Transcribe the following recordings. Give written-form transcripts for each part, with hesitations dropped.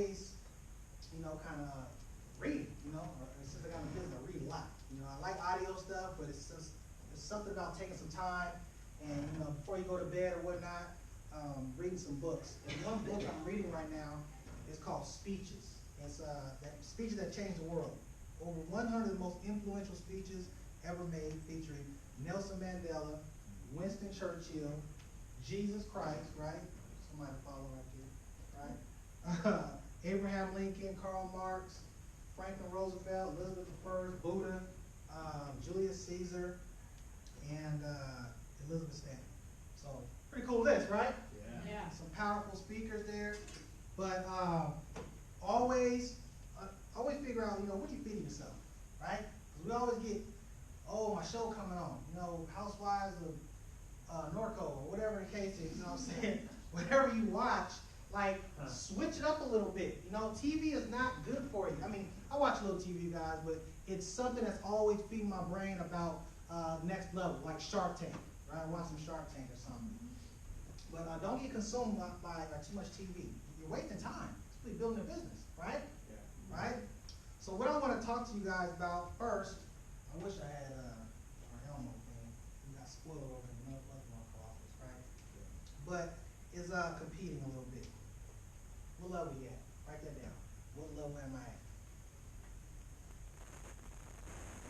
always, kind of reading, or since I got in business, I read a lot. I like audio stuff, but it's something about taking some time and, before you go to bed or whatnot, reading some books. And one book I'm reading right now is called Speeches. It's Speeches That Changed the World. Over 100 of the most influential speeches ever made, featuring Nelson Mandela, Winston Churchill, Jesus Christ, right? Somebody to follow right here, right? Abraham Lincoln, Karl Marx, Franklin Roosevelt, Elizabeth I, Buddha, Julius Caesar, and Elizabeth Stanton. So, pretty cool list, right? Yeah. Some powerful speakers there. But always figure out, what you feeding yourself, right? Because we always get, my show coming on, Housewives of Norco, or whatever the case is, you know what I'm saying? Whatever you watch, switch it up a little bit. TV is not good for you. I mean, I watch a little TV, guys, but it's something that's always feeding my brain about next level, like Shark Tank, right? I watch some Shark Tank or something. But don't get consumed by too much TV. You're wasting time. It's really building a business, right? Yeah. Right? So what I want to talk to you guys about first, I wish I had our Elmo thing. We got spoiled over in the Norco office, right? But is competing a little bit. What level you at? Write that down. What level am I at?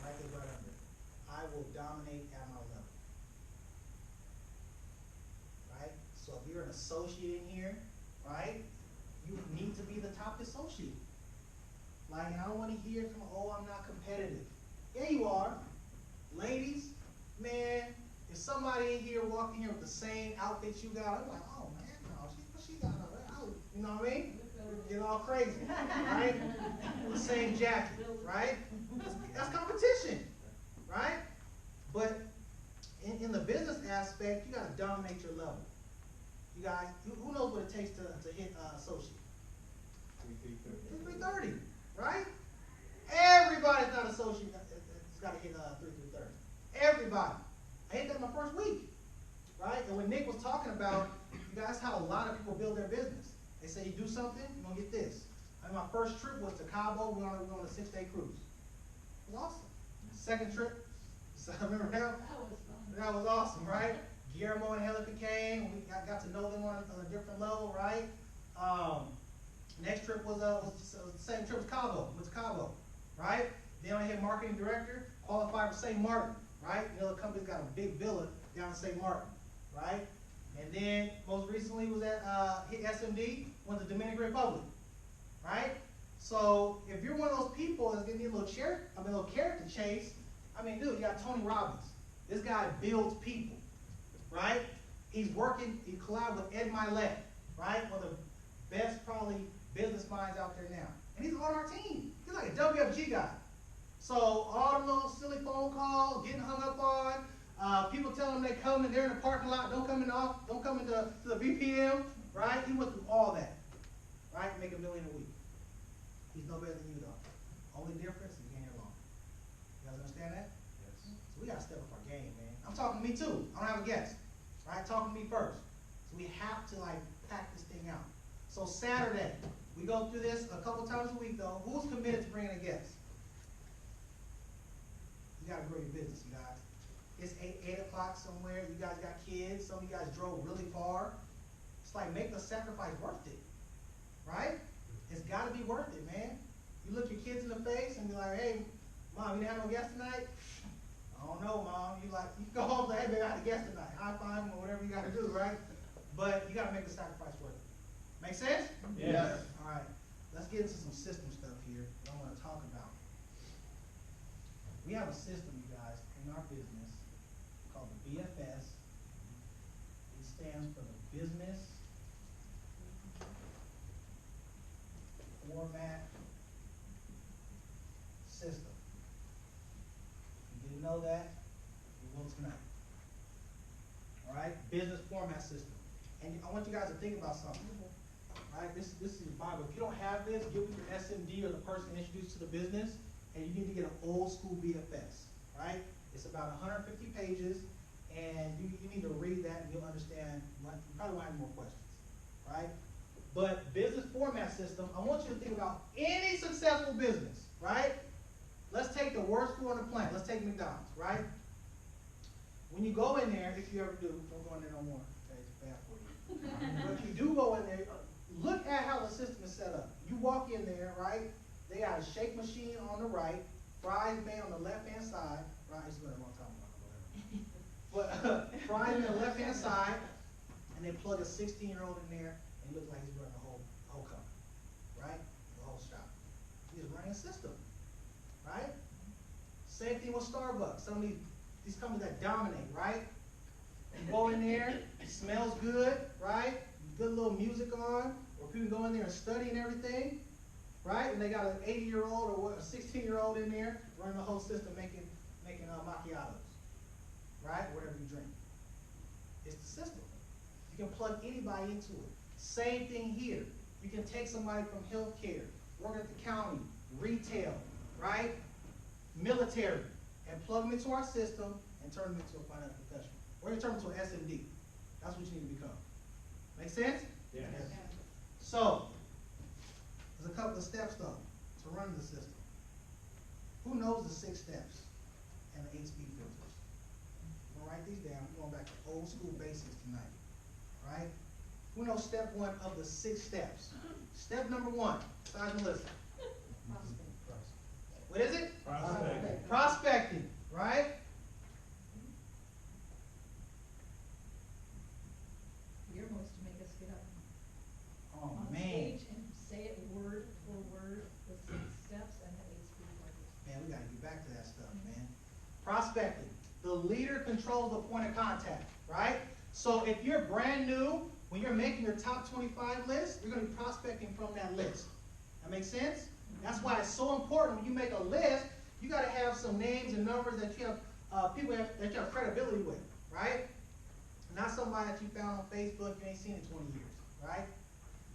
Write this right under. I will dominate at my level. Right? So if you're an associate in here, right, you need to be the top associate. And I don't want to hear from, I'm not competitive. Yeah, you are. Ladies, man, if somebody in here walked in here with the same outfit you got, I'm like, oh man, no, she got her. You know what I mean? Get all crazy, right? The same jacket, right? That's competition, right? But in the business aspect, you got to dominate your level. You guys, who knows what it takes to hit associate? 330, right? Everybody's not associate. It's got to hit 330. Everybody. I hit that my first week, right? And when Nick was talking about, you guys, how a lot of people build their business. They say you do something, you're gonna get this. My first trip was to Cabo. We were on a 6-day cruise. It was awesome. Second trip, so I remember that. That was awesome, right? Guillermo and Helica came. We got to know them on a different level, right? Next trip was the same trip as Cabo. Went to Cabo, right? Then I hit marketing director, qualified for St. Martin, right? The company's got a big villa down in St. Martin, right? And then most recently was at hit SMD, went to Dominican Republic, right? So if you're one of those people that's gonna need a little character chase, dude, you got Tony Robbins. This guy builds people, right? He collabed with Ed Milet, right? One of the best probably business minds out there now. And he's on our team. He's like a WFG guy. So all the little silly phone calls, getting hung up on, people telling them they come and they're in the parking lot, don't come into the BPM, right? He went through all that, right? Make $1 million a week. He's no better than you though. Only difference is being here long. You guys understand that? Yes. So we gotta step up our game, man. I'm talking to me too. I don't have a guest, right? Talking to me first. So we have to pack this thing out. So Saturday, we go through this a couple times a week though. Who's committed to bringing a guest? You gotta grow your business, you guys. It's 8 o'clock somewhere. You guys got kids. Some of you guys drove really far. It's make the sacrifice worth it, right? It's got to be worth it, man. You look your kids in the face and be like, hey, Mom, you didn't have no guest tonight? I don't know, Mom. You go home and say, hey, baby, I had a guest tonight. High five them or whatever you got to do, right? But you got to make the sacrifice worth it. Make sense? Yes. All right. Let's get into some system stuff here that I want to talk about. We have a system, you guys, in our business called the BFS. It stands for the Business Format System. You didn't know that? You will tonight. All right? Business Format System. And I want you guys to think about something. All right? This is your Bible. If you don't have this, give it to your SMD or the person introduced to the business, and you need to get an old school BFS. Right? It's about 150 pages, and you need to read that and you'll understand. You probably won't have more questions. Right? But business format system, I want you to think about any successful business, right? Let's take the worst food on the planet. Let's take McDonald's, right? When you go in there, if you ever do, don't go in there no more. Okay, it's bad for you. But if you do go in there, look at how the system is set up. You walk in there, right? They got a shake machine on the right, fries made on the left-hand side. Right, it's been a long time ago, whatever. But fries on the left-hand side, and they plug a 16-year-old in there, and it looks like he's running the whole company, right? The whole shop. He's running a system, right? Same thing with Starbucks. Some of these companies that dominate, right? You go in there, it smells good, right? Good little music on, or people go in there and study and everything, right? And they got an 80-year-old or a 16-year-old in there running the whole system, making macchiatos, right? Whatever you drink. It's the system. You can plug anybody into it. Same thing here. You can take somebody from healthcare, working at the county, retail, right? Military, and plug them into our system and turn them into a financial professional. Or you turn them into an SMD. That's what you need to become. Make sense? Yes. So, there's a couple of steps though to run the system. Who knows the 6 steps and the 8 speed filters? I'm gonna write these down. We're going back to old school basics tonight. Right? Who knows step 1 of the 6 steps? Step number 1, besides Melissa. What is it? Prospecting. Prospecting, right? You're supposed to make us get up Oh on man. stage and say it word for word, the 6 steps and the 8 speed filters. Man, we gotta get back to that stuff, man. Prospecting. The leader controls the point of contact, right? So if you're brand new, when you're making your top 25 list, you're gonna be prospecting from that list. That makes sense? That's why it's so important when you make a list, you gotta have some names and numbers that you have, people that you have credibility with, right? Not somebody that you found on Facebook you ain't seen in 20 years, right?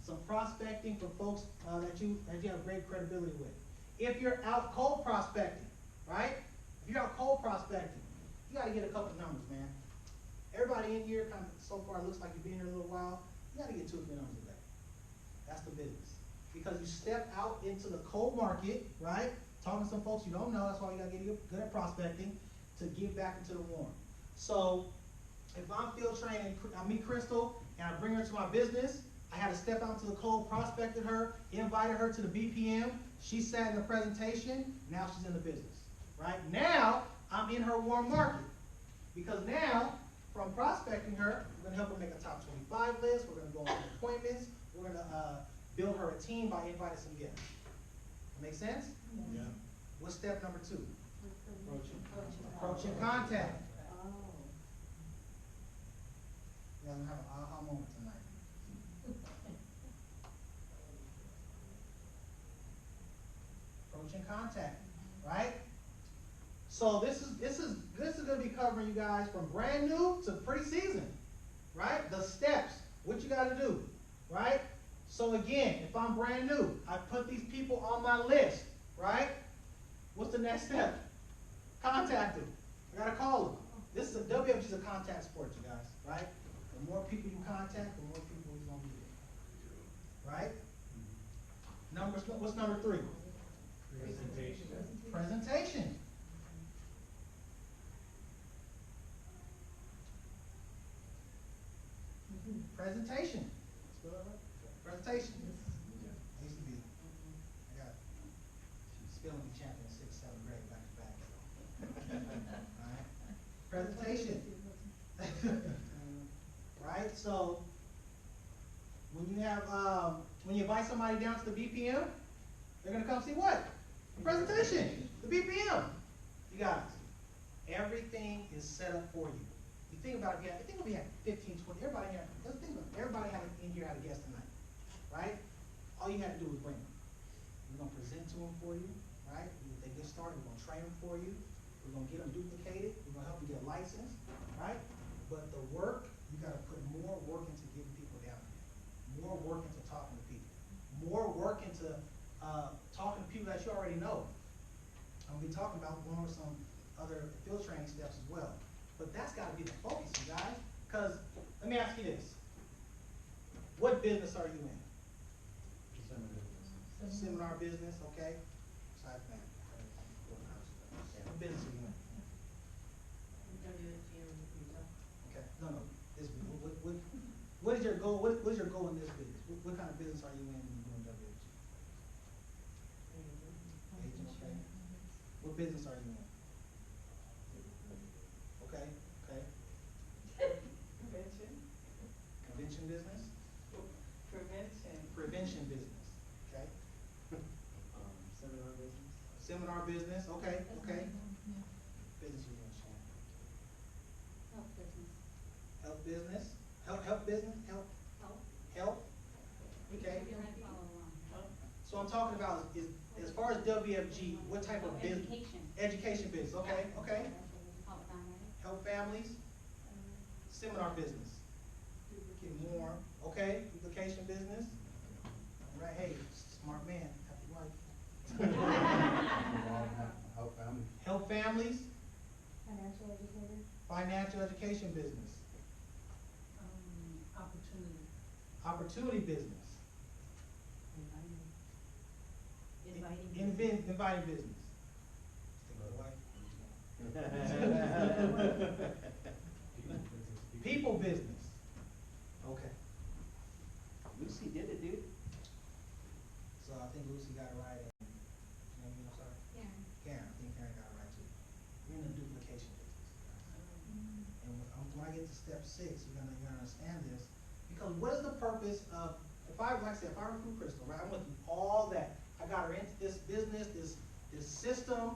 Some prospecting from folks that you have great credibility with. If you're out cold prospecting, right? If you're out cold prospecting, you gotta get a couple numbers, man. Everybody in here kind of so far looks like you've been here a little while. You gotta get 2 or 3 numbers a day. That's the business. Because you step out into the cold market, right? Talking to some folks you don't know, that's why you gotta get good at prospecting to get back into the warm. So if I'm field training, I meet Crystal and I bring her to my business, I had to step out into the cold, prospected her, invited her to the BPM, she sat in the presentation, now she's in the business, right? Now I'm in her warm market. Because now, from prospecting her, we're gonna help her make a top 25 list, we're gonna go on appointments, we're gonna build her a team by inviting some guests. Make sense? Yeah. What's step number 2? Approaching contact. Oh. You guys gonna have an aha moment tonight. Approaching contact, right? So this is gonna be covering you guys from brand new to pretty seasoned, right? The steps, what you gotta do, right? So again, if I'm brand new, I put these people on my list, right? What's the next step? Contact them. I gotta call them. This is a WFG is a contact sport, you guys, right? The more people you contact, the more people you're gonna be with, right? What's number 3? Presentation. Presentation. Presentation. Spell that right? Presentation. I used to be, I got spelling bee champion 6th, 7th grade back to back. Alright. Presentation. Right? So when you have when you invite somebody down to the BPM, they're gonna come see what? The presentation. The BPM. You guys, everything is set up for you. You think about it, I think we had 15, 20, everybody here, let's think about it. Everybody in here had a guest tonight, right? All you had to do was bring them. We're gonna present to them for you, right? If they get started, we're gonna train them for you. We're gonna get them duplicated. We're gonna help them get licensed, right? But the work, you gotta put more work into getting people down here. More work into talking to people. More work into talking to people that you already know. I'm gonna be talking about going over some other field training steps as well. But that's got to be the focus, you guys. Because let me ask you this: what business are you in? Seminar business, okay. Side plan. What business are you in? Okay, no, this, what is your goal, what is your goal in this business? What kind of business are you in when you're doing WFG? Agent, okay. What business are you in? Okay, okay. Convention business? Prevention business, okay. Seminar business. Seminar business, okay, okay. Business you doing, Shannon? Health business? Health business? Health? Okay. So I'm talking about is as far as WFG, what type of business? Education business, okay, okay. Help families? Seminar business? Get more, okay, duplication business? All right, hey, smart man, happy wife. Help family. Help families? Financial educator. Financial education business? Opportunity business? Inviting business? People business? Okay. Lucy did it, dude. So I think Lucy got it right. And, I'm sorry? Karen, I think Karen got it right too. We're in the duplication business. And when I get to step 6, you're gonna understand this. Because what is the purpose of, if I recruit Crystal, right, I went through all that. I got her into this business, this system.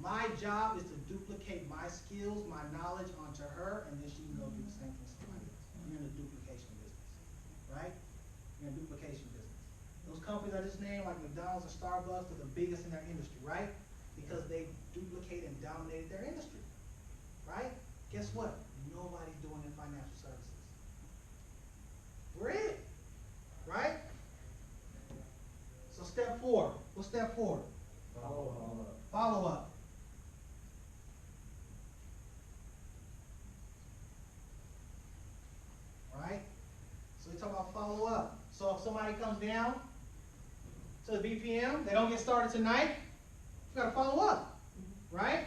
My job is to duplicate my skills, my knowledge onto her, and then she can go do the same thing to somebody else. You're in the duplication business, right? You're in duplication business. Those companies I just named, like McDonald's and Starbucks, are the biggest in their industry, right? Because they duplicate and dominated their industry, right? Guess what? Nobody's doing it in financial services. We're it, right? So step 4. What's step 4? Follow up. Follow up. Right? So we talk about follow up. So if somebody comes down to the BPM, they don't get started tonight, you gotta follow up. Right?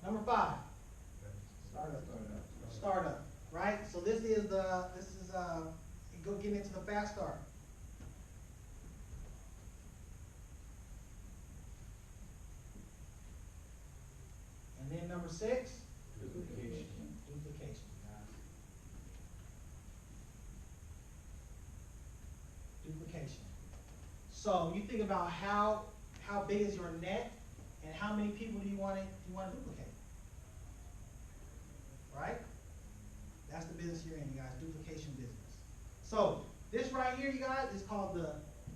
Number 5. Startup. Right? So this is getting into the fast start. And then number 6, Duplication. duplication, guys. Duplication. So you think about how big is your net, and how many people do you want to duplicate? Right? That's the business you're in, you guys. Duplication business. So this right here, you guys, is called the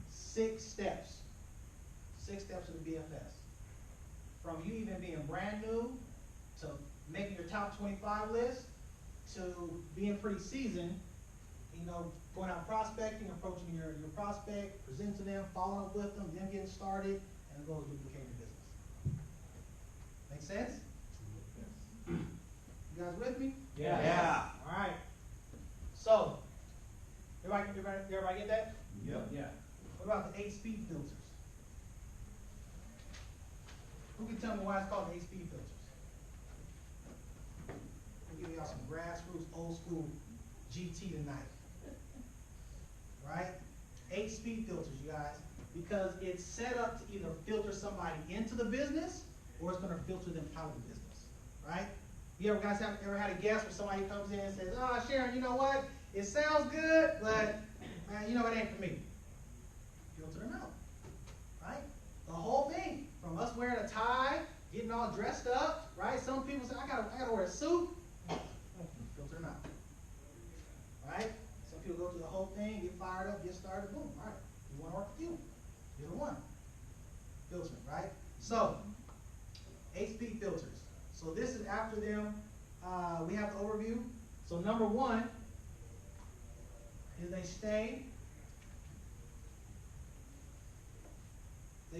6 steps. 6 steps of the BFS. From you even being brand new to making your top 25 list to being pretty seasoned, going out prospecting, approaching your prospect, presenting to them, following up with them getting started, and it goes duplicating business. Make sense? Yes. You guys with me? Yeah. All right. So, everybody get that? Yep. Yeah. What about the 8 speed filters? Who can tell me why it's called the 8 speed filters? I'll give y'all some grassroots, old school GT tonight. Right? 8 speed filters, you guys, because it's set up to either filter somebody into the business or it's going to filter them out of the business. Right? You guys ever had a guest where somebody comes in and says, "Oh, Sharon, you know what? It sounds good, but man, it ain't for me." Filter them out. Right? The whole thing, from us wearing a tie, getting all dressed up, right? Some people say, I gotta wear a suit. Filter them out. Right? Some people go through the whole thing, get fired up, get started, boom. All right. We want to work with you. You're the one. Filtering, right? So, 8 speed filters. So this is after them. We have the overview. So number 1 is they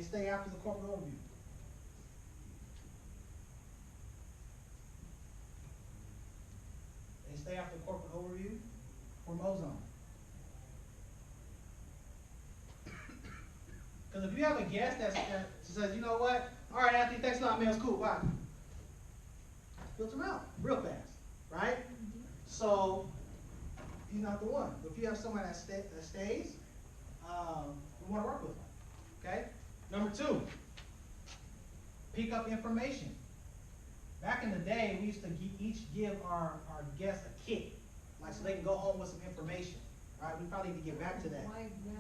stay after the corporate overview. They stay after the corporate overview for Mozone. Because if you have a guest that says, you know what, all right, Anthony, thanks a lot, man, it's cool, bye. Filter him out real fast, right? So he's not the one. But if you have somebody that stays, we want to work with them. Okay? Number 2, pick up information. Back in the day, we used to each give our guests a kit, like so they can go home with some information. Right? We probably need to get back to that. Why, yeah.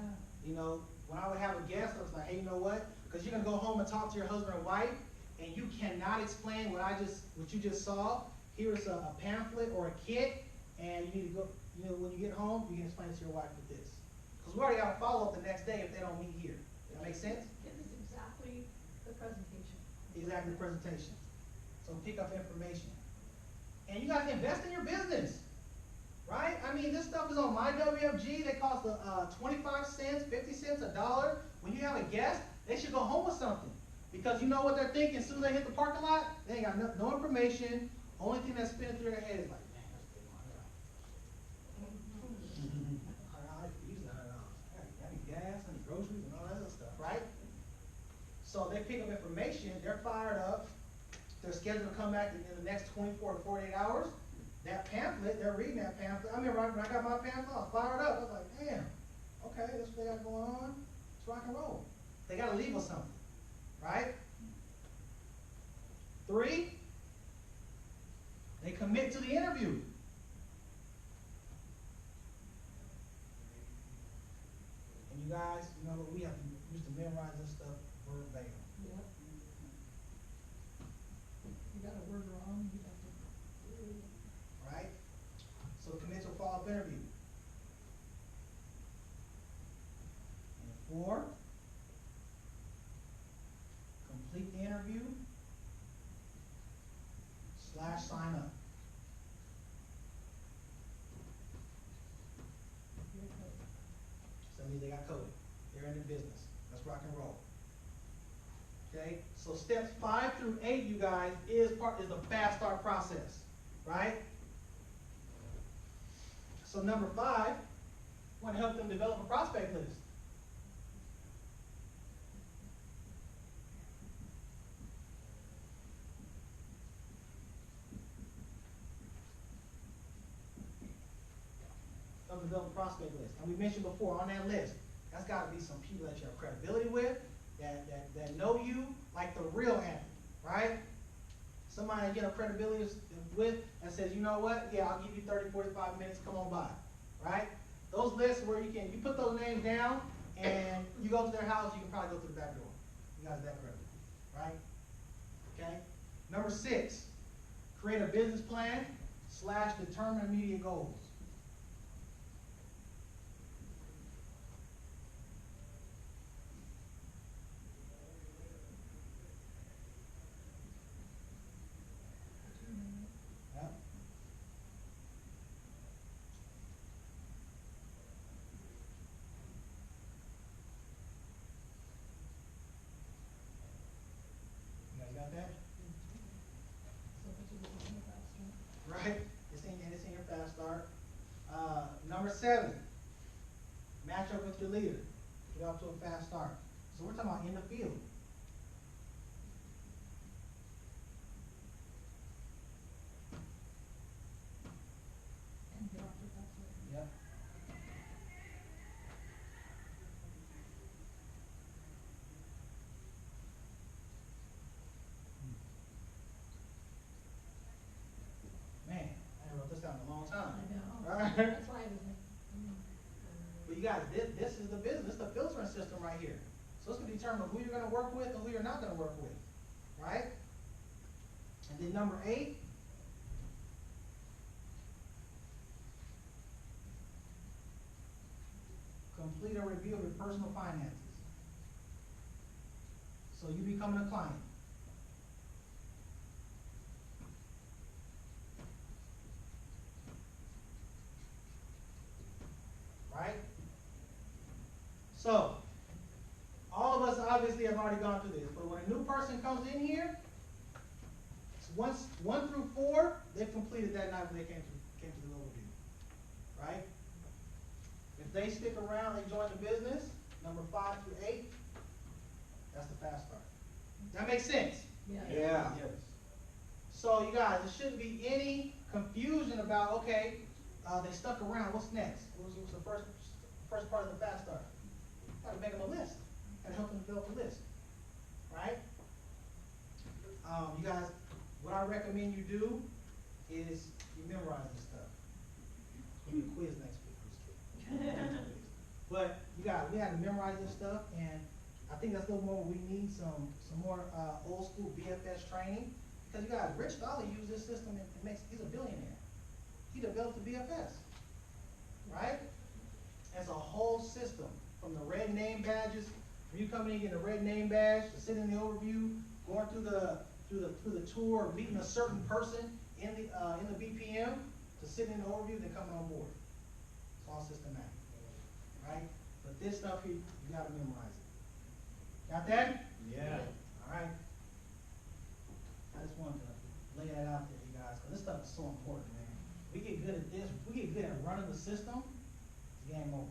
You know, when I would have a guest, I was like, hey, you know what? Because you're gonna go home and talk to your husband or wife, and you cannot explain what you just saw. Here's a pamphlet or a kit, and you need to go. You know, when you get home, you can explain it to your wife with this. Because we already got to follow up the next day if they don't meet here. Does that make sense? It is exactly the presentation. Exactly the presentation. So pick up information. And you guys invest in your business. Right? I mean, this stuff is on my WFG. They cost 25 cents, 50 cents, $1. When you have a guest, they should go home with something. Because you know what they're thinking as soon as they hit the parking lot? They ain't got no information. Only thing that's spinning through their head is like, man, that's big $100. Usually $100. I need gas, I need groceries, and all that other stuff, right? So they pick up information, they're fired up, they're scheduled to come back in the next 24 to 48 hours. That pamphlet, they're reading that pamphlet. I mean, when I got my pamphlet, I was fired up. I was like, damn, okay, that's what they got going on. It's rock and roll. They got to leave with something, right? 3, they commit to the interview. And you guys, you know, we used to memorize this stuff verbatim. Yep. You got a word wrong, you have to. Right? So commit to a follow-up interview. And 4, complete the interview / sign up. So that means they got coded. They're in the business. Let's rock and roll. Okay? So steps 5 through 8, you guys, is the fast start process. Right? So number 5, we want to help them develop a prospect list. Help them develop a prospect list. And we mentioned before, on that list, that's got to be some people that you have credibility with, that know you like the real Anthony, right? Somebody you have credibility with and says, you know what, yeah, I'll give you 30, 45 minutes, come on by, right? Those lists where you put those names down and you go to their house, you can probably go through the back door. You guys are that credible, right? Okay? Number 6, create a business plan / determine immediate goals. Right? It's in your fast start. Number 7, match up with your leader. Get off to a fast start. So we're talking about in the field. And get off the fast start. Yep. Man, I haven't wrote this down in a long time. I know. Right? That's why I was like, But you guys, this is the business, this is the filtering system right here. So it's going to determine who you're going to work with and who you're not going to work with. Right? And then number 8, complete a review of your personal finances. So you becoming a client. Right? So, all of us obviously have already gone through this, but when a new person comes in here, once 1 through 4, they've completed that night when they came to the overview. Right? If they stick around, they join the business, number 5 through 8, That's the fast start. That makes sense? Yeah. Yes. So you guys, there shouldn't be any confusion about, okay, they stuck around, what's next? What's the first part of the fast start? Gotta make them a list. Gotta help them develop a list. Right? You guys, what I recommend you do is you memorize this stuff. It's gonna be a quiz next week. I'm just kidding. But you guys, we had to memorize this stuff, and I think that's a little more. We need some more old school BFS training, because you guys, Rich Dolly used this system and he's a billionaire. He developed the BFS, right? It's a whole system from the red name badges. When you come in and get a red name badge, to sit in the overview, going through the tour, meeting a certain person in the BPM, to sit in the overview, then coming on board. It's all systematic, right? But this stuff here, you gotta memorize it. Got that? Yeah. All right. I just wanted to lay that out there, you guys, because this stuff is so important, man. We get good at this. We get good at running the system. It's game over.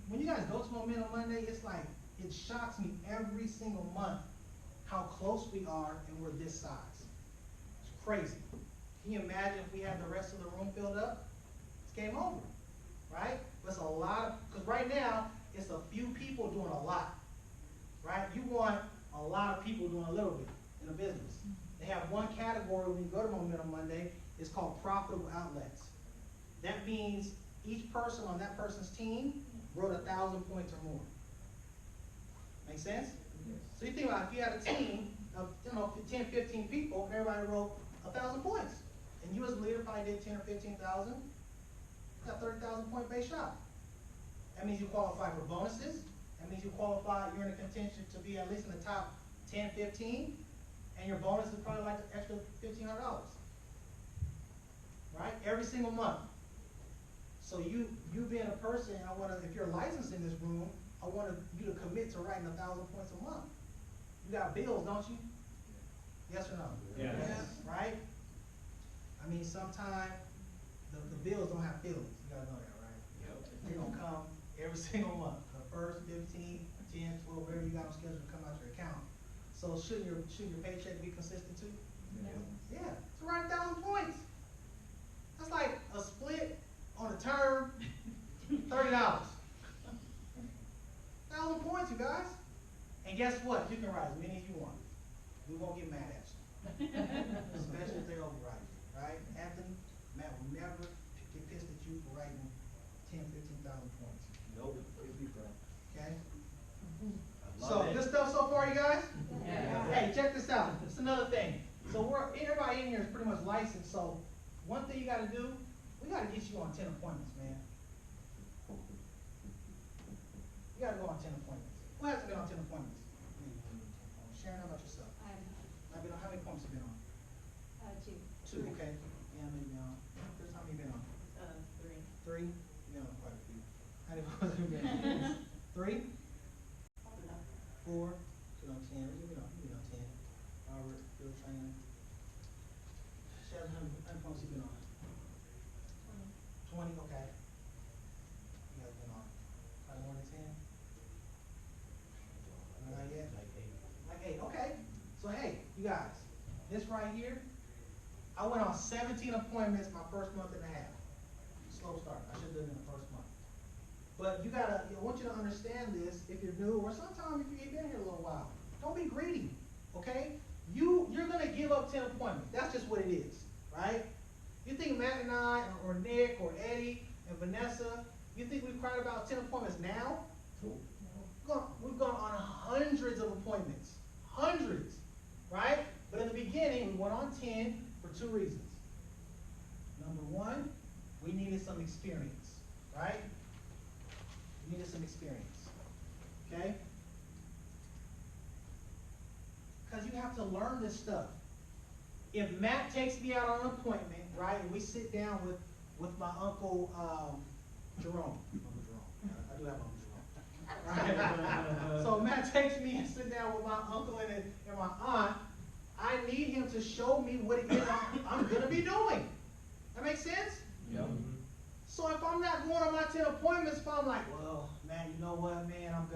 When you guys go to Momentum Monday, it's like, it shocks me every single month how close we are and we're this size. It's crazy. Can you imagine if we had the rest of the room filled up? It's game over, right? But it's a lot because right now, it's a few people doing a lot, right? You want a lot of people doing a little bit in a business. They have one category when you go to Momentum Monday, it's called profitable outlets. That means each person on that person's team wrote 1,000 points or more. Make sense? Yes. So you think about if you had a team of 10, 15 people, and everybody wrote 1,000 points, and you as a leader probably did 10 or 15,000, you got 30,000 point base shot. That means you qualify for bonuses. That means you qualify, you're in a contention to be at least in the top 10, 15, and your bonus is probably like an extra $1,500. Right? Every single month. So you being a person, if you're licensed in this room, I want you to commit to writing 1,000 points a month. You got bills, don't you? Yes or no? Yes. Right? I mean, sometimes the bills don't have feelings. You gotta know that, right? Yep. They're gonna come every single month. The first 15, 10, 12, whatever you got on schedule to come out your account. So shouldn't your paycheck be consistent too? Yeah. So write 1,000 points. That's like a split on a term, $30. 1,000 points, you guys. And guess what? You can write as many as you want. We won't get mad at you. Especially if they override you, right? Anthony, Matt will never get pissed at you for writing 10, 15,000 points. Nope. It'd be fun. Okay? I So, love it. good stuff so far, you guys? Yeah. Hey, check this out. It's another thing. So everybody in here is pretty much licensed, so one thing you gotta do, we gotta get you on 10 appointments, man. You gotta go on 10 appointments. Who hasn't been on 10 appointments? Sharon, how about yourself? How many appointments have you been on? Two, okay. Yeah, maybe on. Chris, how many you been on? 3. Three? You've been on quite a few. How many appointments have you been on? 3? 4? You've been on 10. You've been on 10. Robert, field training. Sharon, how many appointments you been on? 20, okay. You guys been on probably more than 10? Not yet? Like 8, okay. So hey, you guys, this right here, I went on 17 appointments my first month and a half. Slow start. I should have done it in the first month. But I want you to understand this if you're new, or sometimes if you've been here a little while. Don't be greedy, okay? You're gonna give up 10 appointments. That's just what it is, right? You think Matt and I, or Nick, or Eddie, and Vanessa, you think we've cried about 10 appointments now? We've gone on hundreds of appointments. Hundreds, right? But in the beginning, we went on 10 for 2 reasons. Number one, we needed some experience, right? We needed some experience, okay? Because you have to learn this stuff. If Matt takes me out on an appointment, right, and we sit down with my uncle Jerome. Uncle Jerome. I do have Uncle Jerome. Right? So Matt takes me and sit down with my uncle and my aunt. I need him to show me what it is I'm going to be doing. That makes sense? Yep. So if I'm not going on my 10 appointments, if I'm like, well, man, you know what, man, I'm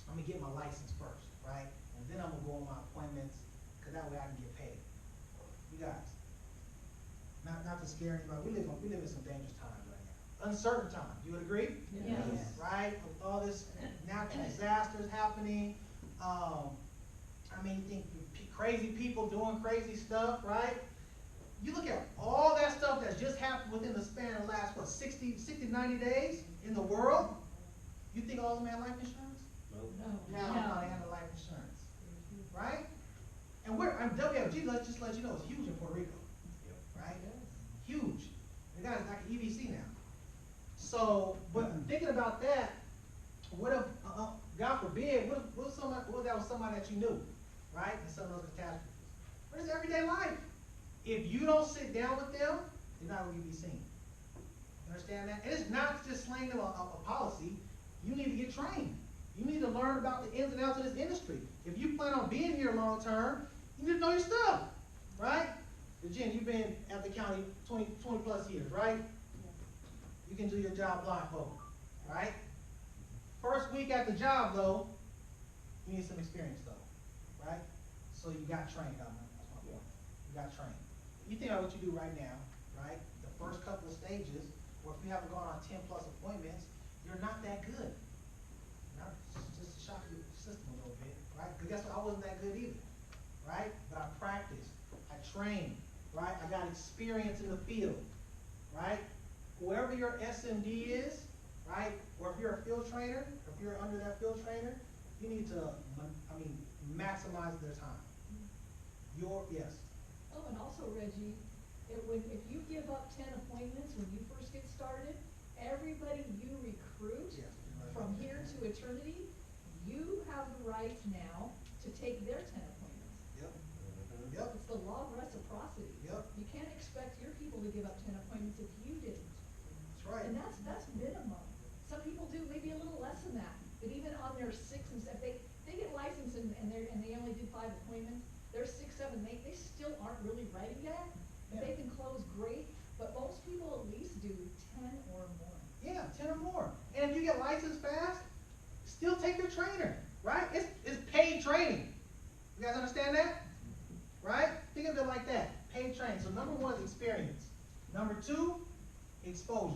I'm gonna get my license first, right? And then I'm gonna go on my appointments, cause that way I can get paid. You guys, not to scare anybody, we live in some dangerous times right now. Uncertain times, you would agree? Yes. Right? With all this natural disasters happening, I mean, you think crazy people doing crazy stuff, right? You look at all that stuff that's just happened within the span of the last, what, 60, 90 days in the world? You think all of them had life insurance? No. No, they had no life insurance, right? And I'm WFG, let's just let you know, it's huge in Puerto Rico, right? Huge. They got it like an EVC now. So, but thinking about that, what if, God forbid, what if that was somebody that you knew, right? And some of those catastrophes. But it's everyday life. If you don't sit down with them, you're not going to be seen. You understand that? And it's not just slaying them a policy. You need to get trained. You need to learn about the ins and outs of this industry. If you plan on being here long term, you need to know your stuff, right? Jen, you've been at the county 20 plus years, right? You can do your job blindfold, right? First week at the job, though, you need some experience, though, right? So you got trained, that's my point. You got trained. You think about what you do right now, right? The first couple of stages, or if you haven't gone on 10 plus appointments, you're not that good. Not just to shock your system a little bit, right? Because guess what? I wasn't that good either, right? But I practiced, I trained, right? I got experience in the field, right? Whoever your SMD is, right? Or if you're a field trainer, if you're under that field trainer, you need to, maximize their time. Yes. Oh, and also, Reggie, if you give up 10 appointments when you first get started, everybody you recruit Yes. from here to eternity, you have the right now to take their 10 appointments. Yep. Yep. It's the law of reciprocity. Yep. You can't expect your people to give up 10 appointments if you didn't. That's right. And that's minimum. Some people do maybe a little less than that, but even on their 6 and 7, they get licensed and they only do 5 appointments. They're 6, 7, 8. They still aren't really ready yet. But they can close great. But most people at least do 10 or more. Yeah, 10 or more. And if you get licensed fast, still take your trainer, right? It's paid training. You guys understand that? Right? Think of it like that. Paid training. So number 1 is experience. Number 2, exposure.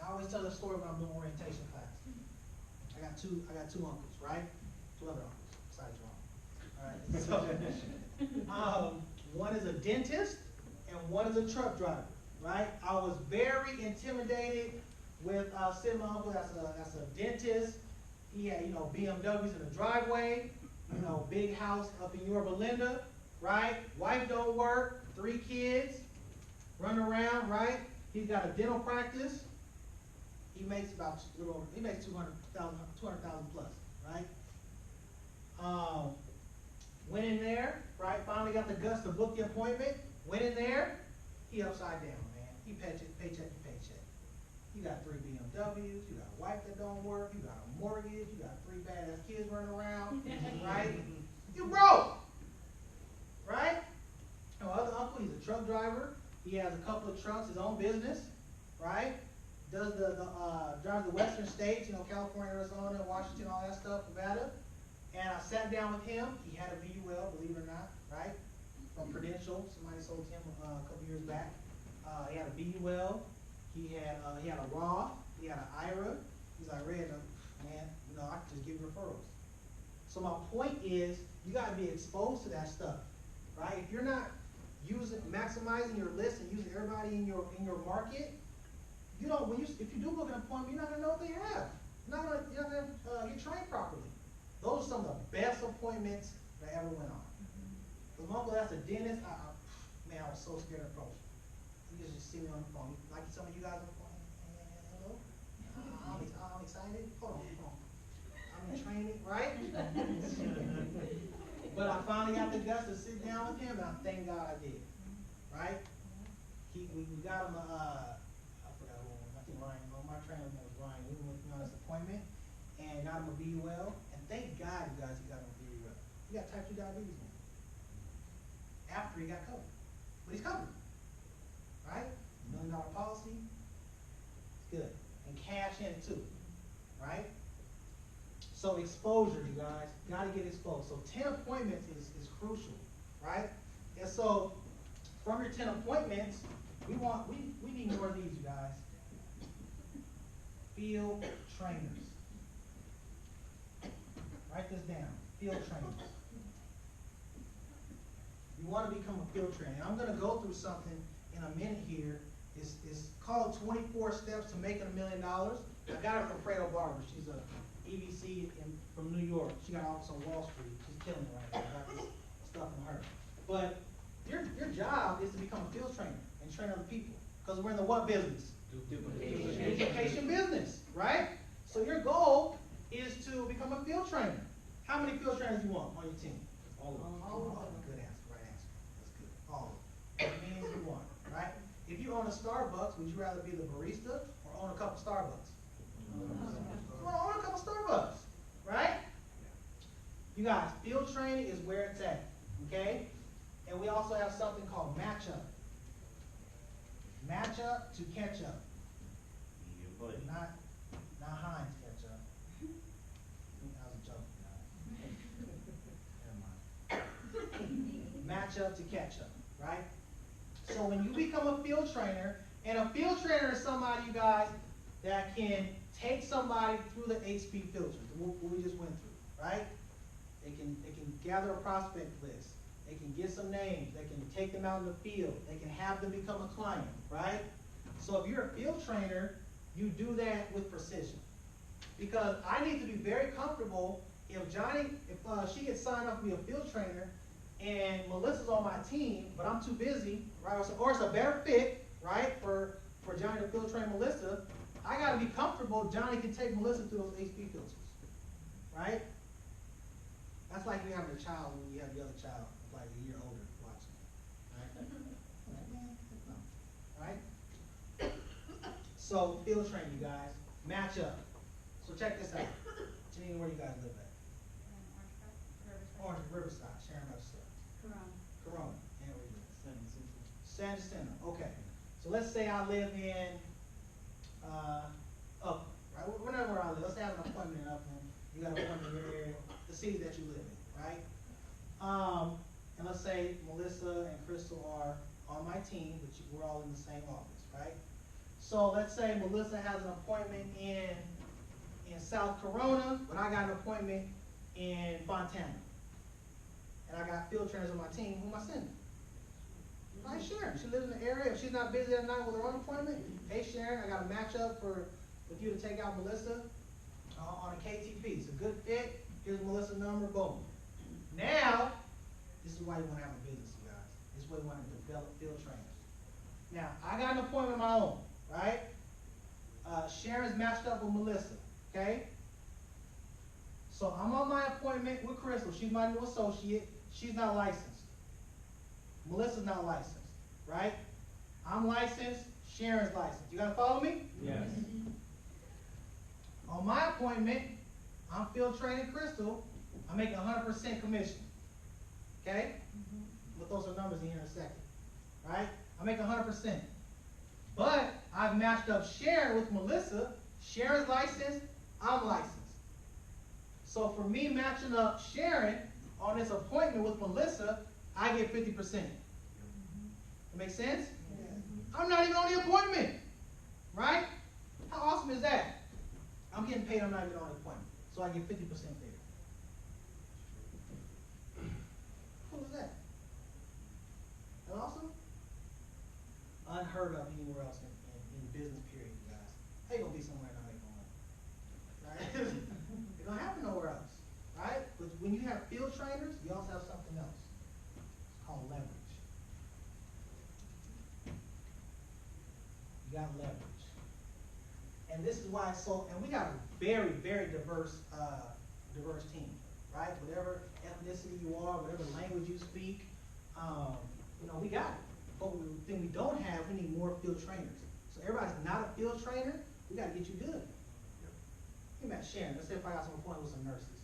I always tell the story when I'm doing orientation class. I got two uncles, right? 2 other uncles besides your uncle. All right. So, one is a dentist and one is a truck driver, right? I was very intimidated with seeing my uncle that's a dentist. He had, BMWs in the driveway, big house up in Yorba Linda, right? Wife don't work, 3 kids, run around, right? He's got a dental practice. He makes about he makes 200,000 plus, right? Went in there, right? Finally got the guts to book the appointment. Went in there, he upside down, man. He paycheck to paycheck. You got 3 BMWs, you got a wife that don't work, you got a mortgage, you got 3 badass kids running around, right? You broke, right? My other uncle, he's a truck driver. He has a couple of trucks, his own business, right? Does drives the western states, California, Arizona, Washington, all that stuff, Nevada. And I sat down with him. He had a VUL, believe it or not, right? From Prudential. Somebody sold him a couple years back. He had a VUL. He had a Roth. He had an IRA. He's like, Red, man, I can just give you referrals. So my point is, you got to be exposed to that stuff, right? If you're not maximizing your list and using everybody in your market, if you do book an appointment, you're not gonna know what they have. You're not gonna get trained properly. Those are some of the best appointments that I ever went on. But my uncle, that's a dentist. Man, I was so scared to approach him. He just see me on the phone, like some of you guys on the phone. Hello, I'm excited. Hold on. I'm in training, right? But I finally got the guts to sit down with him, and I thank God I did. Right? We got him Ryan, my trainer was Ryan. We went on this appointment and got him a VUL. And thank God, you guys, he got him a VUL. He got type 2 diabetes now. After he got covered. But he's covered. Right? $1 million policy. It's good. And cash cash in too, right? So exposure, you guys, gotta get exposed. So 10 appointments is crucial, right? And so from your 10 appointments, we need more of these, you guys. Field trainers. Write this down. Field trainers. You want to become a field trainer. And I'm going to go through something in a minute here. It's called 24 Steps to Making $1 Million. I got it from Fredo Barber. She's a EVC from New York. She got an office on Wall Street. She's killing it right now. I got this stuff from her. But your job is to become a field trainer and train other people. Because we're in the what business? Duplication business, right? So your goal is to become a field trainer. How many field trainers do you want on your team? All of them. All of them. Good answer, right answer. That's good. All of them. That means you want, right? If you own a Starbucks, would you rather be the barista or own a couple Starbucks? You want to own a couple Starbucks, right? You guys, field training is where it's at, okay? And we also have something called matchup. Matchup to catch up. Not Heinz ketchup. That was a joke, guys. Never mind. Match up to catch up, right? So when you become a field trainer, and a field trainer is somebody, you guys, that can take somebody through the 8-speed filters, what we just went through, right? They can gather a prospect list. They can get some names. They can take them out in the field. They can have them become a client, right? So if you're a field trainer, you do that with precision. Because I need to be very comfortable if she gets signed up to be a field trainer and Melissa's on my team, but I'm too busy, right? Or it's a better fit, right, for Johnny to field train Melissa. I got to be comfortable Johnny can take Melissa through those HP filters, right? That's like you having a child when you have the other child, like a year older, watching, right? Right? So field train, you guys, match up. So check this out. Janine, where do you guys live at? Orange, Riverside, Sharon Riverside. Corona. And where you live? San Jacinto. Okay. So let's say I live in Upland, right? Whenever I live, let's say I have an appointment in Upland. You got an appointment in your area, the city that you live in, right? And let's say Melissa and Crystal are on my team, but we're all in the same office, right? So let's say Melissa has an appointment in South Corona, but I got an appointment in Fontana. And I got field trainers on my team. Who am I sending? Hi, Sharon. She lives in the area. If she's not busy at night with her own appointment, hey, Sharon, I got a matchup with you to take out Melissa on a KTP. It's a good fit. Here's Melissa's number. Boom. Now, this is why you want to have a business, you guys. This is why you want to develop field trainers. Now, I got an appointment of my own, right? Sharon's matched up with Melissa, okay? So I'm on my appointment with Crystal. She's my new associate. She's not licensed. Melissa's not licensed, right? I'm licensed. Sharon's licensed. You gotta follow me? Yes. On my appointment, I'm field training Crystal. I make 100% commission. Okay? We'll throw some numbers in here in a second. Right? I make 100%. But I've matched up Sharon with Melissa. Sharon's licensed. I'm licensed. So for me matching up Sharon on this appointment with Melissa, I get 50%. That make sense? Yes. I'm not even on the appointment. Right? How awesome is that? I'm getting paid, I'm not even on the appointment. So I get 50% there. Cool is that? That awesome? Unheard of anywhere else in business period, you guys. How you gonna be somewhere and not make money? Right? It don't happen nowhere else. Right? But when you have field trainers, you also have something else. It's called leverage. You got leverage. And this is why it's so, and we got a very, very diverse team, right? Whatever ethnicity you are, whatever language you speak, we got it. But the thing we don't have, we need more field trainers. So everybody's not a field trainer, we got to get you good. Think about Sharon. Let's say if I got some appointment with some nurses,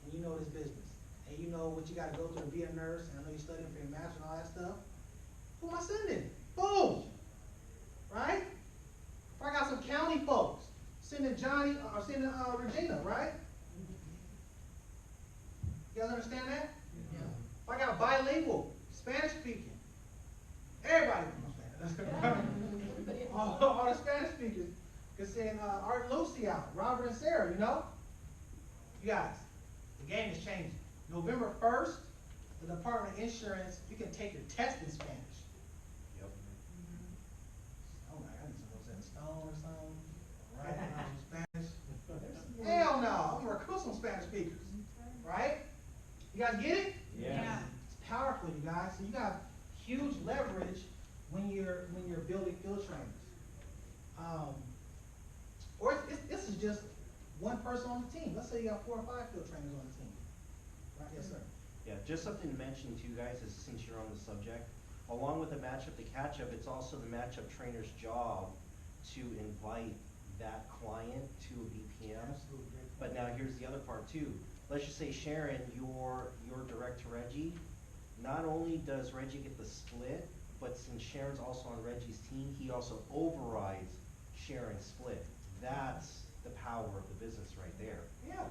and you know this business, and you know what you got to go through to be a nurse, and I know you're studying for your master and all that stuff. Who am I sending? Boom! Right? If I got some county folks, Johnny, or sending Regina, right? You guys understand that? Yeah. If I got bilingual, Spanish speaking, everybody can understand. Everybody- all the Spanish speakers can send Art and Lucy out, Robert and Sarah, you know? You guys, the game is changing. November 1st, the Department of Insurance, you can take your test in Spanish. Yep. Oh my, I need some Rosetta Stone or something. Right now in Spanish. There's some more- Hell no, I'm gonna recruit some Spanish speakers. Right? You guys get it? Yeah. It's powerful, you guys. So you got huge leverage when you're building field trainers. Or this is just one person on the team. Let's say you got 4 or 5 field trainers on the team. Right? Yes, sir. Yeah, just something to mention to you guys is since you're on the subject, along with the matchup to catch up, it's also the matchup trainer's job to invite that client to a BPM. Absolutely. Great point. But now here's the other part too. Let's just say Sharon, you're direct to Reggie. Not only does Reggie get the split, but since Sharon's also on Reggie's team, he also overrides Sharon's split. That's the power of the business right there. Yeah.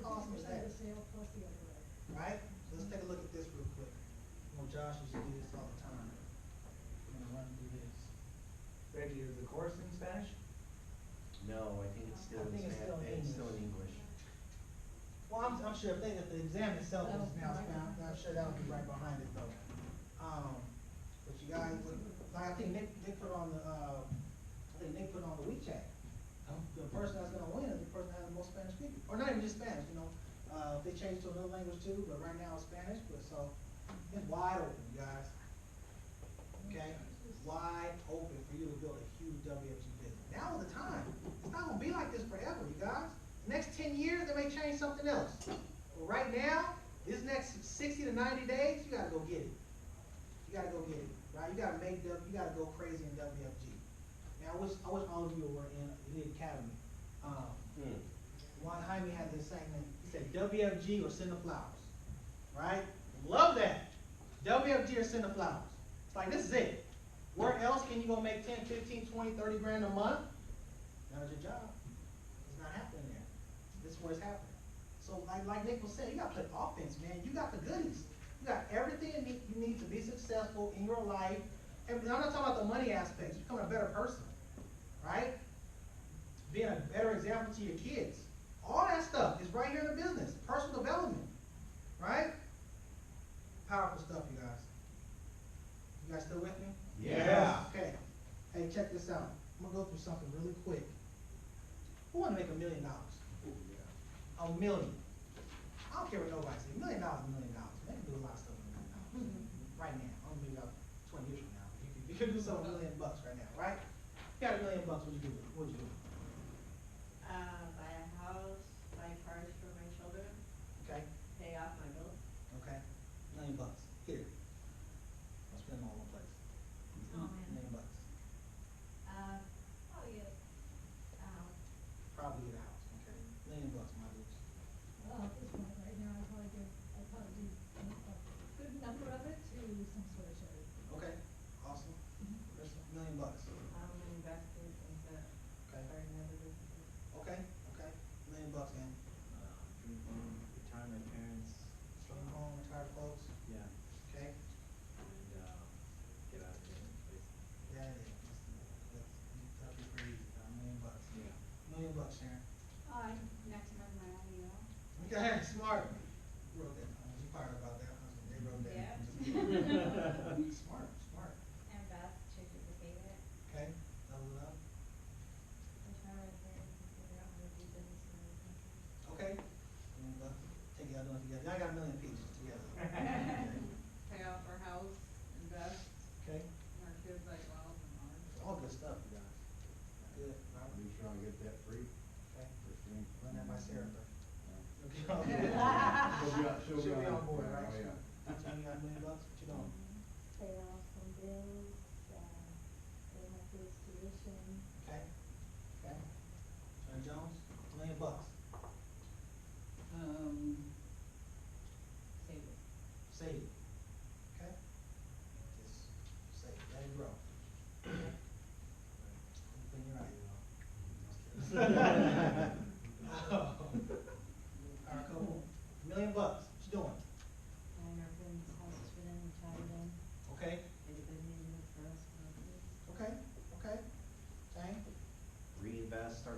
How awesome is 60% that? of the sale plus the override. Right? So let's take a look at this real quick. You know, Josh used to do this all the time. I'm gonna run through this. Reggie, is the course in Spanish? No, I think it's still I think it's still in it's still in English. Well, I'm sure if the exam itself is now Right. found, I'm sure that'll be right behind it though. But you guys, like I think Nick put on the, Nick put on the WeChat. The person that's gonna win is the person that has the most Spanish speakers, or not even just Spanish, you know, if they change to another language too, but right now it's Spanish, but so, it's wide open, you guys. Okay, wide open for you to build a huge WFG business. Now is the time. It's not gonna be like this forever, you guys. Next 10 years, they may change something else. But right now, this next 60 to 90 days, you gotta go get it. You gotta go get it, right? You gotta you gotta go crazy in WFG. Now, I wish all of you were in the academy. Juan Jaime had this segment. He said WFG or send the flowers, right? Love that. WFG or send the flowers. It's like, this is it. Where else can you go make 10, 15, 20, 30 grand a month? Not at your job. It's not happening there. This is where it's happening. So like Nick was saying, you gotta play offense, man. You got the goodies. You got everything you need to be successful in your life. And I'm not talking about the money aspects. You're becoming a better person, right? Being a better example to your kids. All that stuff is right here in the business. Personal development, right? Powerful stuff, you guys. You guys still with me? Yeah. Okay. Hey, check this out. I'm gonna go through something really quick. Who wanna make $1 million? $1 million. I don't care what nobody says. $1 million is $1 million. They can do a lot of stuff with $1 million. Right now. I don't think about 20 years from now. You can do something with $1 million right now, right? You got $1 million, what'd you do with it? What'd you do? Buy a house, buy cars for my children, Okay? pay off my bills. Okay? $1 million. Here. I'll spend it all in one place. Oh, $1 man. million. Probably a house. Probably get a house. Okay. $1 million, my dudes. Well, at this point, right now, I'd probably do a good number of it to some sort of charity. Okay. Awesome. There's $1 million. Invest it into Okay. starting another business. Okay. Okay. $1 million, man. Dream home, retire my parents. Strong home, retired folks. Yeah. Okay. And, get out of here, basically. Yeah, yeah. That'll be pretty easy. $1 million. Yeah. $1 million, Sharon. Maximize my audio. Okay, smart. Who wrote that? You fired about that. They wrote that. Yeah. Smart, smart. Invest to duplicate it. Okay, double it up. Retire my parents and figure out how to do business in other countries. Okay. $1 million. Take y'all doing it together. Y'all got $1 million pieces together. Okay. Pay off our house, invest Okay. in our kids' like wealth and ours. All good stuff, you guys. Good. Robert. Be sure I get that free. Okay. First thing. Run that by Sarah first. She'll Okay. She'll be on board, right? Oh, yeah. Tell me you got $1 million, what you doing? Pay off some bills, pay my kids' tuition. Okay. Okay. Jones, $1 million. Save it. Save it. Okay? Just save it. Let it grow. Okay? Open your eyes, you know.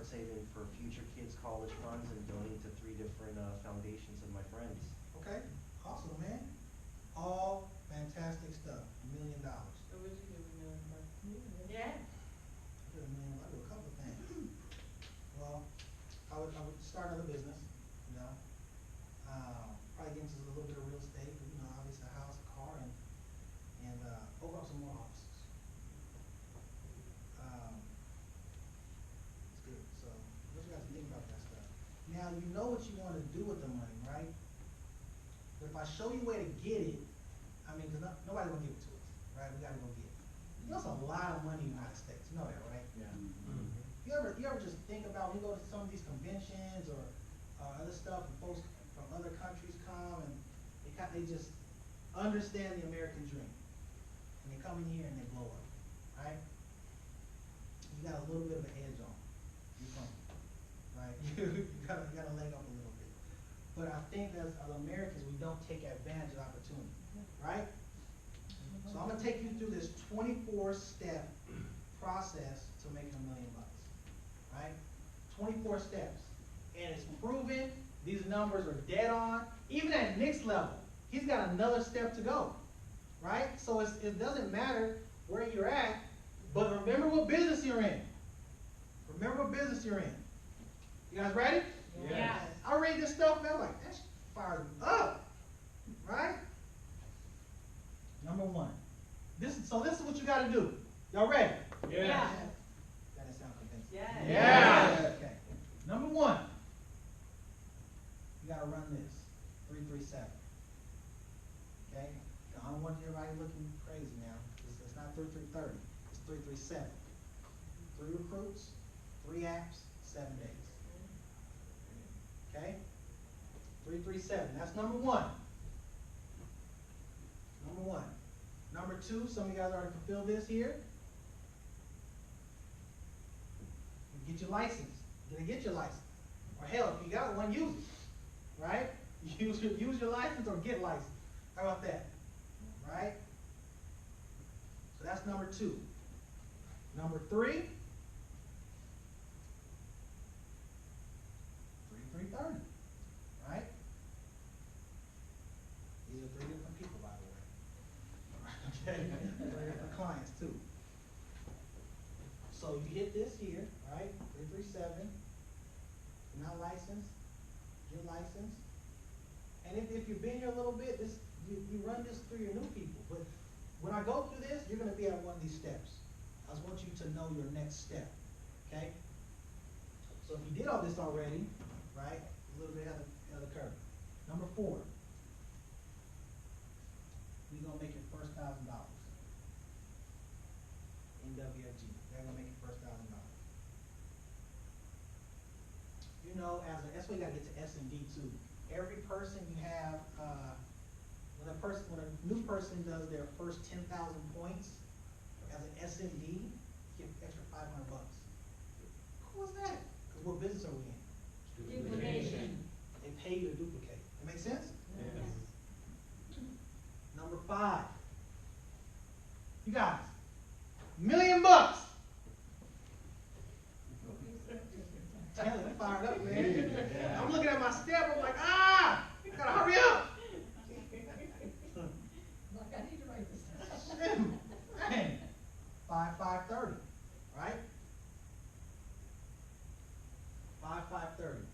saving for future kids' college funds and donating to 3 different foundations of my friends. Okay, awesome, man. All fantastic stuff. $1 million. So would you do $1 million? Yeah. I do a couple of things. Well, I would start another business, you know. Probably get into a little bit of real estate, you know, obviously a house, a car, and open up some more offices. It's good. So, what you guys think about that stuff? Now, you know what you want to do with the money, right? But if I show you where to get it, I mean, because nobody's going to give it to us, right? We got to go get it. You know, it's a lot of money in the United States. You know that, right? Yeah. You ever just think about, when you go to some of these conventions or other stuff, and folks from other countries come and they just understand the American dream. And they come in here and they blow up, right? You got a little bit of an edge on you from, right? You got a leg up a little bit. But I think as Americans, we don't take advantage of opportunity, right? So I'm gonna take you through this 24-step process to making $1 million, right? 24 steps, and it's proven. These numbers are dead on. Even at Nick's level, he's got another step to go, right? So it doesn't matter where you're at, but remember what business you're in. Remember what business you're in. You guys ready? Yes. I read this stuff, man, I'm like, that fires me up, right? Number one. This is what you got to do. Y'all ready? Yeah. That didn't sound convincing. Yes. Yeah. Okay. Number one. You got to run this. 337. Okay? Now, I don't want everybody looking crazy now. It's not 3330. It's 337. 3 recruits, 3 apps, 7 days. Okay? 337. That's number one. Number one. Number two, some of you guys already fulfilled this here. You get your license. You're gonna get your license. Or hell, if you got one, use it. Right? Use your license or get licensed. How about that? Right? So that's number two. Number three, 330. Right? These are 3 different people, by the way. Okay? 3 different clients, too. So you hit this here, right? 337. You're not licensed. Get licensed. And if you've been here a little bit, you run this through your new people. But when I go through this, you're going to be at one of these steps. I just want you to know your next step. Okay? So if you did all this already, right? A little bit ahead of the curve. Number 4. You're going to make your first $1,000. In WFG. They're going to make your first $1,000. You know, that's why you got to get to S&D too. Every person you have, when a new person does their first 10,000 points as an S&D, get extra $500. Cool as that? Because what business are we in? Duplication. They pay you to duplicate. That make sense? Yes. Number 5. You guys, $1 million. Tell it, fired up, man. I'm looking at my step, I'm like, gotta hurry up. Like, I need to write this down. Man, 5-5-30, right? 5-5-30.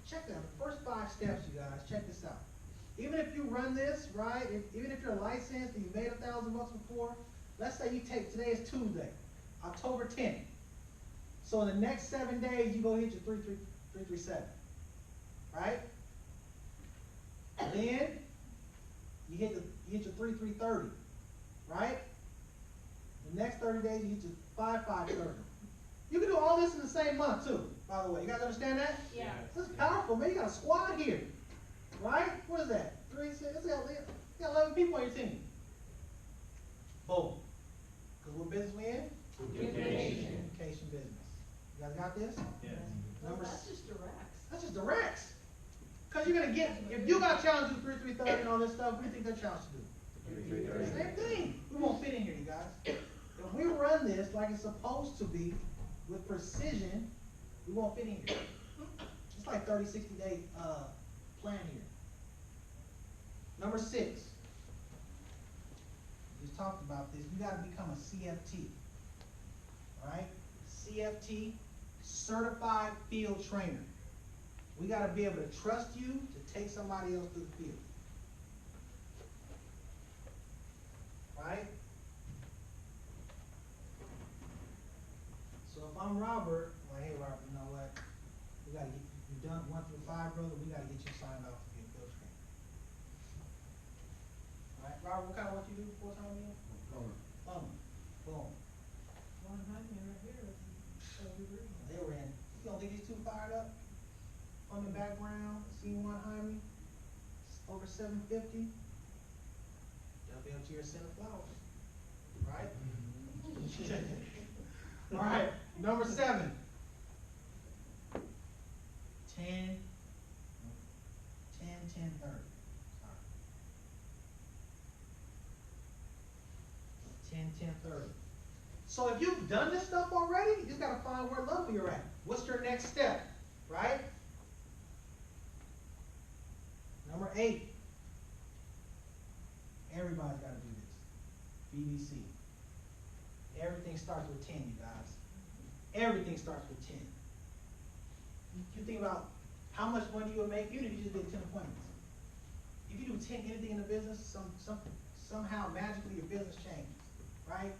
Check that out. The first 5 steps, you guys. Check this out. Even if you run this, right? Even if you're licensed and you made $1,000 before, let's say you take, today is Tuesday, October 10th. So in the next 7 days, you go hit your 337, right? Then you hit your 3-3-30, right? The next 30 days, you hit your 5-5-30. You can do all this in the same month too, by the way. You guys understand that? Yeah. This is powerful, man. You got a squad here, right? What is that? 3, 6, you got 11 people on your team. Boom. Because what business we in? Duplication. Duplication business. You guys got this? Yes. Well, Number that's just directs. That's just directs. Because you're going to get, if you got challenged to do 3-3-30 and all this stuff, what do you think they're challenged to do? 3-3-30. Same thing. We won't fit in here, you guys. If we run this like it's supposed to be, with precision, We won't fit in here. It's like 30, 60 day, plan here. Number 6. We just talked about this. You gotta become a CFT. Alright? CFT, Certified Field Trainer. We gotta be able to trust you to take somebody else through the field. Right? So if I'm Robert, I'm like, hey Robert, you know what? We gotta get you done 1 through 5, brother. We gotta get you signed off to be a field trainer. Alright, Robert, what kind of work you do full time again? Plumber. Boom. One behind me right here is original. They were in. You don't think these two fired up? Plumbing background, seen one behind me, over 750. They'll be up to your center flowers, right? All right, number 7. 10, 10, 10, 30. Sorry. 10, 10, 30. So if you've done this stuff already, you just gotta find where level you're at. What's your next step, right? Number 8. Everybody's gotta do this. BBC. Everything starts with 10, you guys. Everything starts with 10. You think about how much money you would make even if you just did 10 appointments. If you do 10 anything in the business, somehow magically your business changes, right?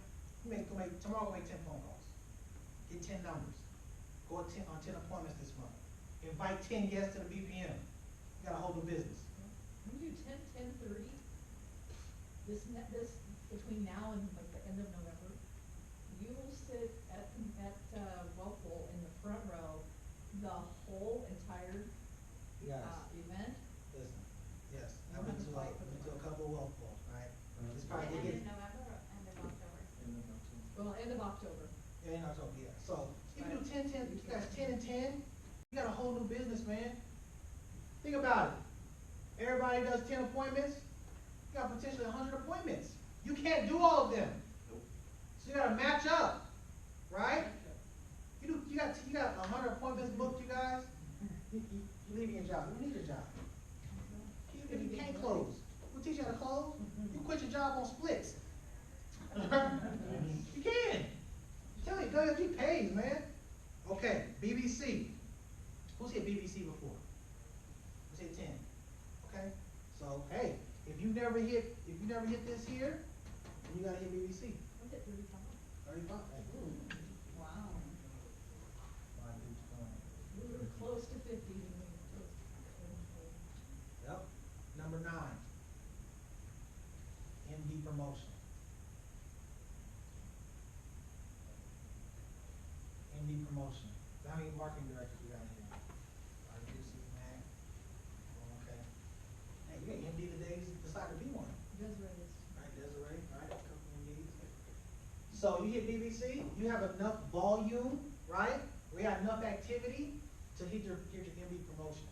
Tomorrow go make 10 phone calls. Get 10 numbers. Go on 10 appointments this month. Invite 10 guests to the BPM. You got a whole new business. When you do 10, 10, 30, this, between now and like the end of November, you will sit at Wealth Bowl in the front row, the whole entire, Yes. Event. Listen, yes, You I've don't been have to to fight for the a money. couple of wealth balls, right? It's probably End get of November or end of October? Well, end of October. yeah, in October, yeah. So if you do 10, 10, you guys 10 and 10, you got a whole new business, man. Think about it. Everybody does 10 appointments, you got potentially 100 appointments. You can't do all of them. So you gotta match up, right? You got 100 appointments booked, you guys. You leave your job. You need your job. Even if you can't close, we'll teach you how to close. You quit your job on splits. You can. I'm telling you, WFG pays, man. Okay, BBC. Who's hit BBC before? Who's hit 10? Okay? So, hey, if you never hit this here, then you gotta hit BBC. What's it, 35? 35. Hey. Wow. My dude's going. We were close to 50 when we closed. Yep. Number 9. MD promotion. MD promotion. How many marketing directors we got in here? RQC, Mac. Okay. Hey, you got MD today, decide to be one. Desiree is. Right, Desiree, right? A couple MDs. So you hit BBC, you have enough volume, right? We got enough activity to hit your MD promotion.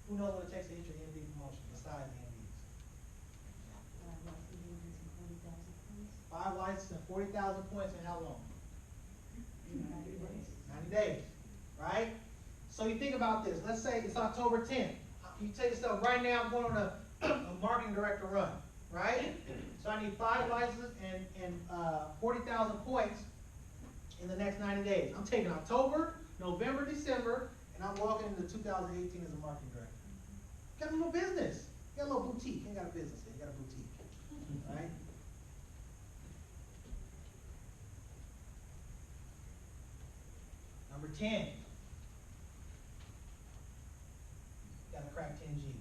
Who knows what it takes to hit your MD promotion besides the MDs? 5 licenses and 40,000 points in how long? 90 days, right? So you think about this. Let's say it's October 10th. You tell yourself, right now I'm going on a marketing director run, right? So I need 5 licenses and 40,000 points in the next 90 days. I'm taking October, November, December, and I'm walking into 2018 as a marketing director. You got a little business. You got a little boutique. You ain't got a business yet. You got a boutique, right? Number 10. You gotta crack 10 G's.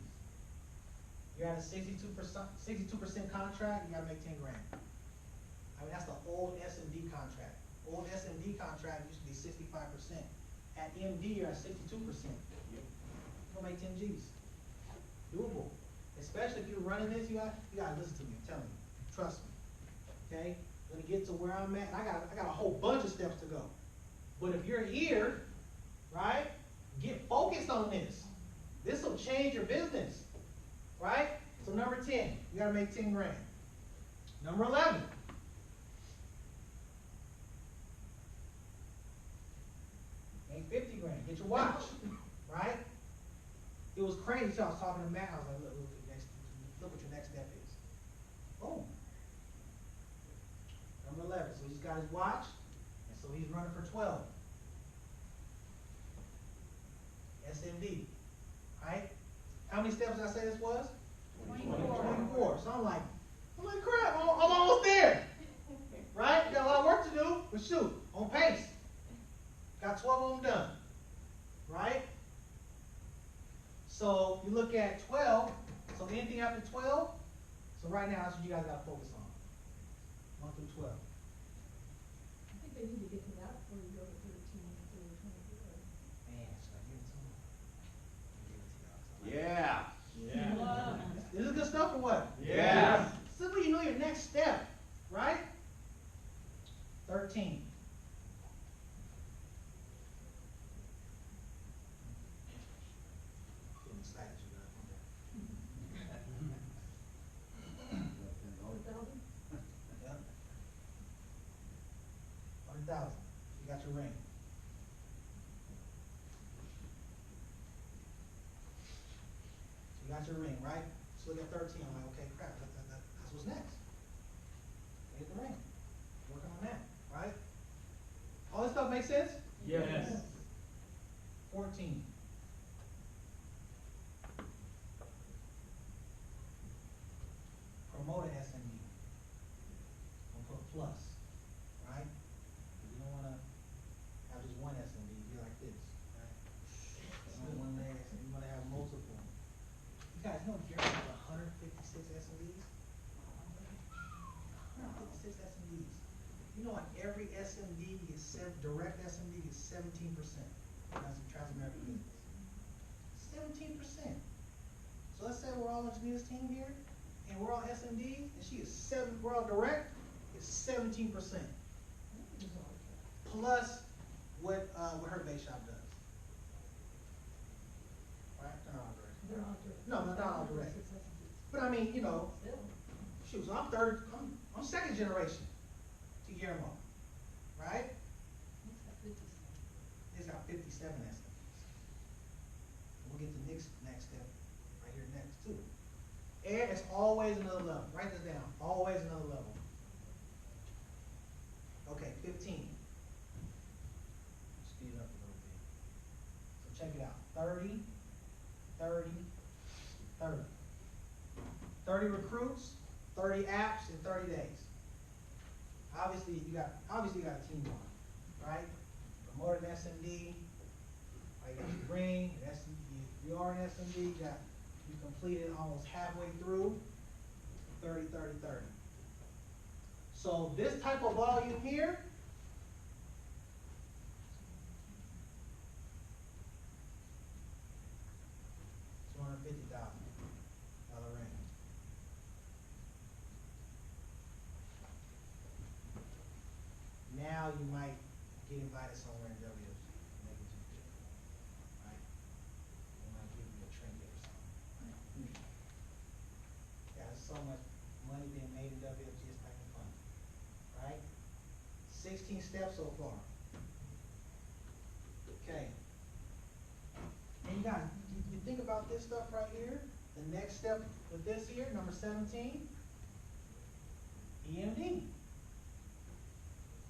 You're at a 62% contract, you gotta make 10 grand. I mean, that's the old S&D contract. Old S&D contract used to be 65%. At MD, you're at 62%. You're gonna make 10 G's. Doable. Especially if you're running this, you gotta listen to me, I'm telling you. Trust me. Okay? I'm gonna get to where I'm at. I got a whole bunch of steps to go. But if you're here, right, get focused on this. This will change your business, right? So number 10, you gotta make 10 grand. Number 11. get your watch, right? It was crazy, so I was talking to Matt, I was like, look what your next step is. Boom. Number 11, so he's got his watch, and so he's running for 12. SMD, right? How many steps did I say this was? 24. So I'm like, crap, I'm almost there. Right? Got a lot of work to do, but shoot, on pace. Got 12 of them done. Right? So you look at 12, so anything after 12, so right now that's what you guys got to focus on. 1 through 12. I think they need to get to that before you go to 13 or 24. Man, should I give it to them? Give it to y'all. Yeah. Wow. This is good stuff or what? Yeah. Simply you know your next step, right? 13. Getting excited, you guys. 1,000? Yep. 100,000. You got your ring. You got your ring, right? So look at 13. I'm like, okay, crap. That's what's next. Get the ring. Working on that, right? All this stuff makes sense? Yes. 14. Promote an SME. We'll put plus, right? Because you don't want to have just one SME, be like this, right? You don't want to you want to have multiple. You guys know Gary has 156 SMEs? 156 SMEs. You know, on every SMD, direct SMD is 17%. That's a Trans-American business. 17%. So let's say we're all on Janita's team here, and we're all SMDs, and she is we're all direct, it's 17%. Plus what her base shop does. Right? They're not all direct. They're not direct. No, they're not all direct. But I mean, you know, Still. shoot, so I'm second generation to Guillermo, right? It's got 57 SMDs. We'll get to Nick's next step right here next too. And it's always another level. Write this down. Always another level. Okay, 15. Speed it up a little bit. So check it out. 30, 30, 30. 30 recruits, 30 apps in 30 days. Obviously you got a team on, right? Promote an SMD, right? You got your ring, you are an SMD, you completed almost halfway through, 30, 30, 30. So this type of volume here, $250,000 ring. Now you might get invited somewhere in WFG, make it too big, right? They might give you a trinket or something. Right? There's so much money being made in WFG, it's not even funny, right? 16 steps so far. Okay. And you guys, you think about this stuff right here. The next step with this here, number 17, EMD.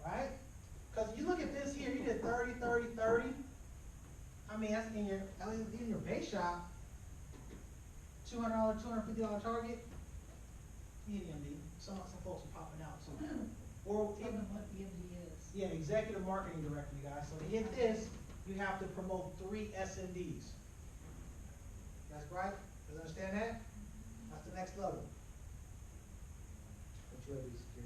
Right? Because you look at this here, you did 30, 30, 30. I mean, that's in your base shop, $200, $250 target. EMD. Some folks are popping out. So, or Tell them what EMD is. yeah, executive marketing director, you guys. So to hit this, you have to promote 3 SMDs. That's right? You understand that? That's the next level. But you have to be security